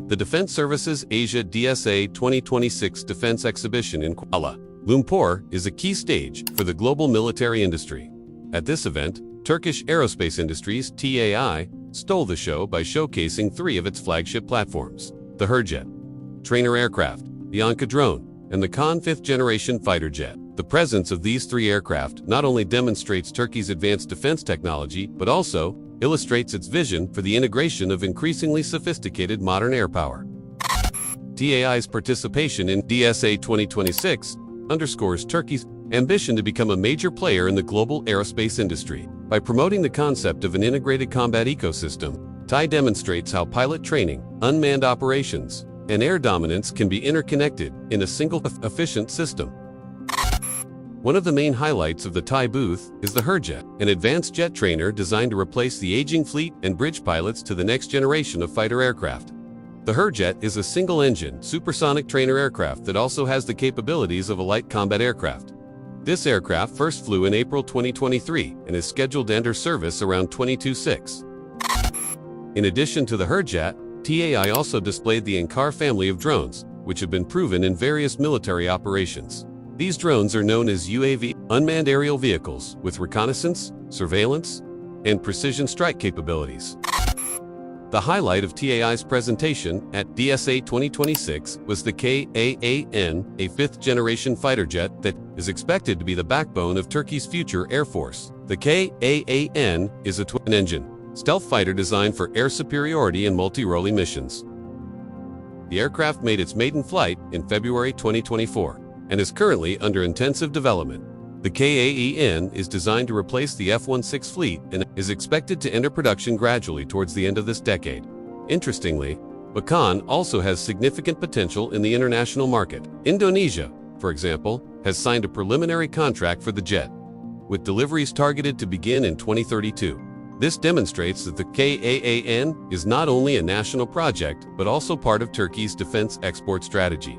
The Defense Services Asia DSA 2026 Defense Exhibition in Kuala Lumpur is a key stage for the global military industry. At this event, Turkish Aerospace Industries (TAI) stole the show by showcasing three of its flagship platforms: the Hurjet trainer aircraft, the ANKA drone, and the Kaan fifth-generation fighter jet. The presence of these three aircraft not only demonstrates Turkey's advanced defense technology, but also illustrates its vision for the integration of increasingly sophisticated modern air power. TAI's participation in DSA 2026 underscores Turkey's ambition to become a major player in the global aerospace industry. By promoting the concept of an integrated combat ecosystem, TAI demonstrates how pilot training, unmanned operations, and air dominance can be interconnected in a single efficient system. One of the main highlights of the TAI booth is the Hurjet, an advanced jet trainer designed to replace the aging fleet and bridge pilots to the next generation of fighter aircraft. The Hurjet is a single-engine, supersonic trainer aircraft that also has the capabilities of a light combat aircraft. This aircraft first flew in April 2023 and is scheduled to enter service around 2026. In addition to the Hurjet, TAI also displayed the ANKA family of drones, which have been proven in various military operations. These drones are known as UAV, unmanned aerial vehicles, with reconnaissance, surveillance, and precision strike capabilities. The highlight of TAI's presentation at DSA 2026 was the Kaan, a fifth-generation fighter jet that is expected to be the backbone of Turkey's future air force. The Kaan is a twin-engine stealth fighter designed for air superiority and multi-role missions. The aircraft made its maiden flight in February 2024 and is currently under intensive development. The Kaan is designed to replace the F-16 fleet and is expected to enter production gradually towards the end of this decade. Interestingly, Kaan also has significant potential in the international market. Indonesia, for example, has signed a preliminary contract for the jet, with deliveries targeted to begin in 2032. This demonstrates that the Kaan is not only a national project, but also part of Turkey's defense export strategy.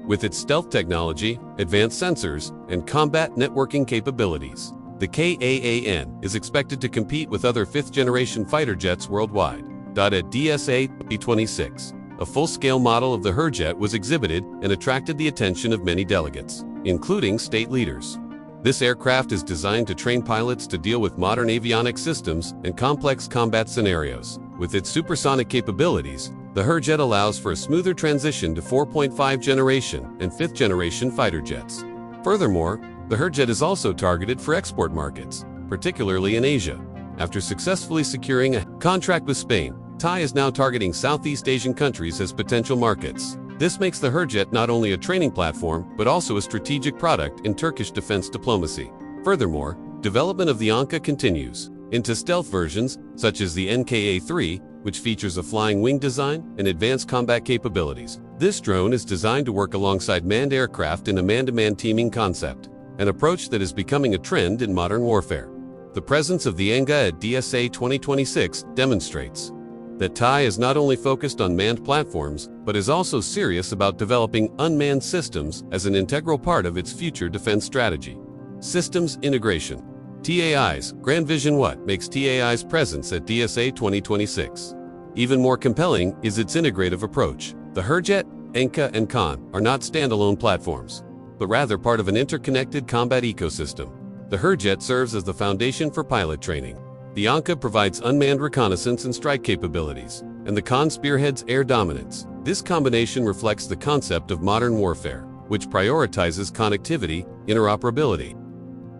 With its stealth technology, advanced sensors, and combat networking capabilities, the Kaan is expected to compete with other fifth-generation fighter jets worldwide. At DSA 2026, a full-scale model of the Hurjet was exhibited and attracted the attention of many delegates, including state leaders. This aircraft is designed to train pilots to deal with modern avionics systems and complex combat scenarios. With its supersonic capabilities, the Hurjet allows for a smoother transition to 4.5 generation and 5th generation fighter jets. Furthermore, the Hurjet is also targeted for export markets, particularly in Asia. After successfully securing a contract with Spain, TAI is now targeting Southeast Asian countries as potential markets. This makes the Hurjet not only a training platform, but also a strategic product in Turkish defense diplomacy. Furthermore, development of the ANKA continues into stealth versions, such as the NKA-3, which features a flying wing design and advanced combat capabilities. This drone is designed to work alongside manned aircraft in a man-to-man teaming concept, an approach that is becoming a trend in modern warfare. The presence of the ANKA at DSA 2026 demonstrates that TAI is not only focused on manned platforms, but is also serious about developing unmanned systems as an integral part of its future defense strategy. Systems integration. TAI's grand vision. What makes TAI's presence at DSA 2026 even more compelling is its integrative approach. The Hurjet, ANKA, and Kaan are not standalone platforms, but rather part of an interconnected combat ecosystem. The Hurjet serves as the foundation for pilot training. The ANKA provides unmanned reconnaissance and strike capabilities, and the Kaan spearheads air dominance. This combination reflects the concept of modern warfare, which prioritizes connectivity, interoperability,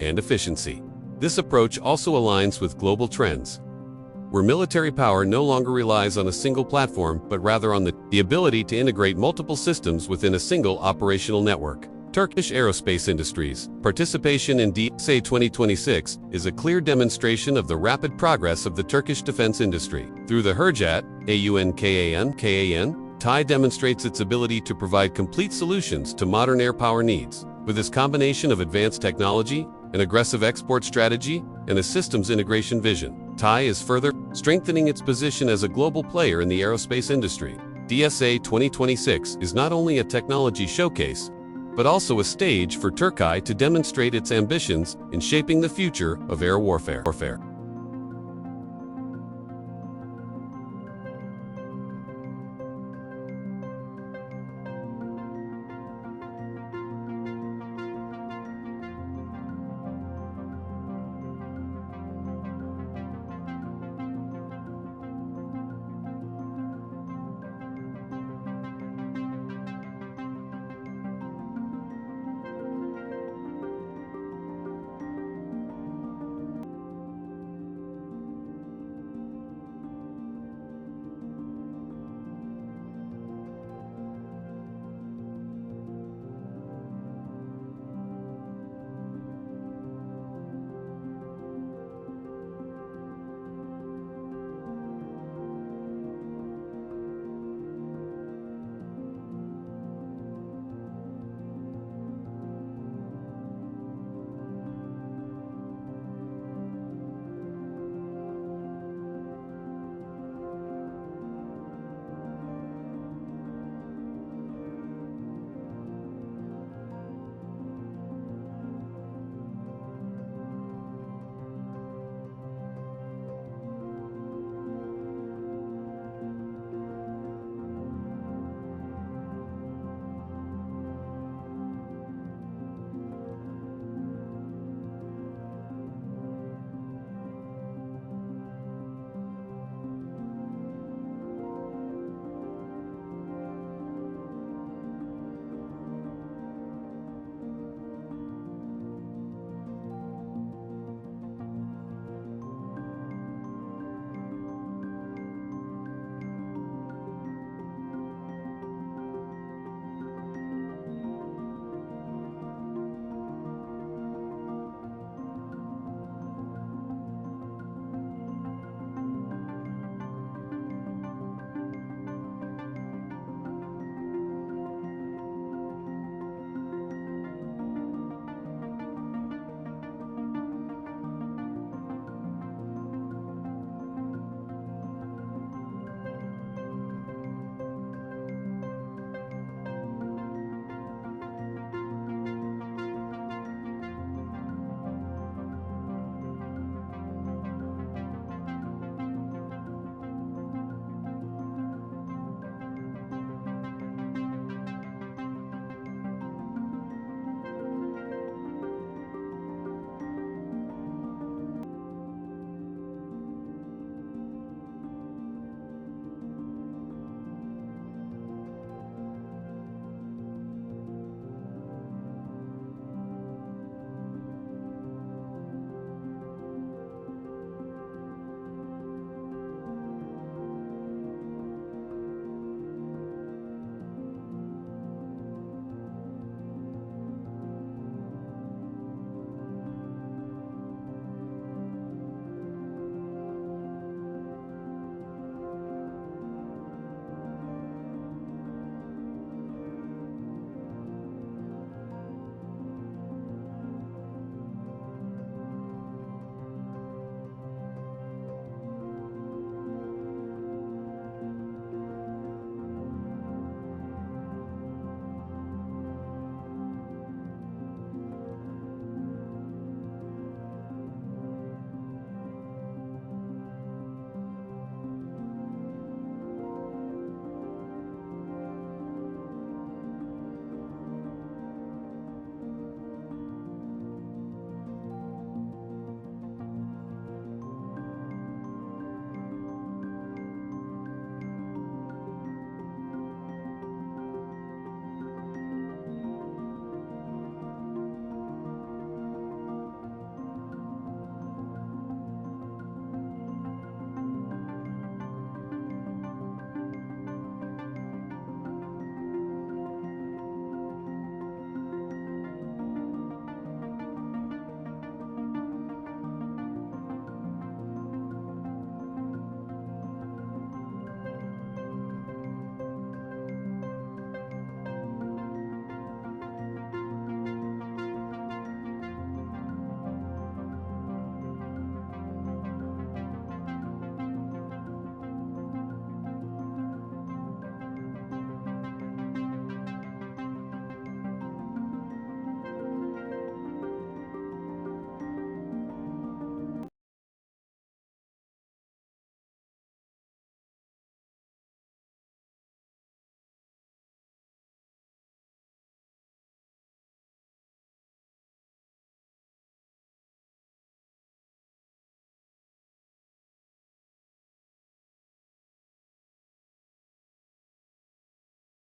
and efficiency. This approach also aligns with global trends, where military power no longer relies on a single platform, but rather on the ability to integrate multiple systems within a single operational network. Turkish Aerospace Industries' participation in DSA 2026 is a clear demonstration of the rapid progress of the Turkish defense industry. Through the Hurjet, Kaan, TAI demonstrates its ability to provide complete solutions to modern air power needs. With this combination of advanced technology, an aggressive export strategy, and a systems integration vision, TAI is further strengthening its position as a global player in the aerospace industry. DSA 2026 is not only a technology showcase, but also a stage for Turkey to demonstrate its ambitions in shaping the future of air warfare.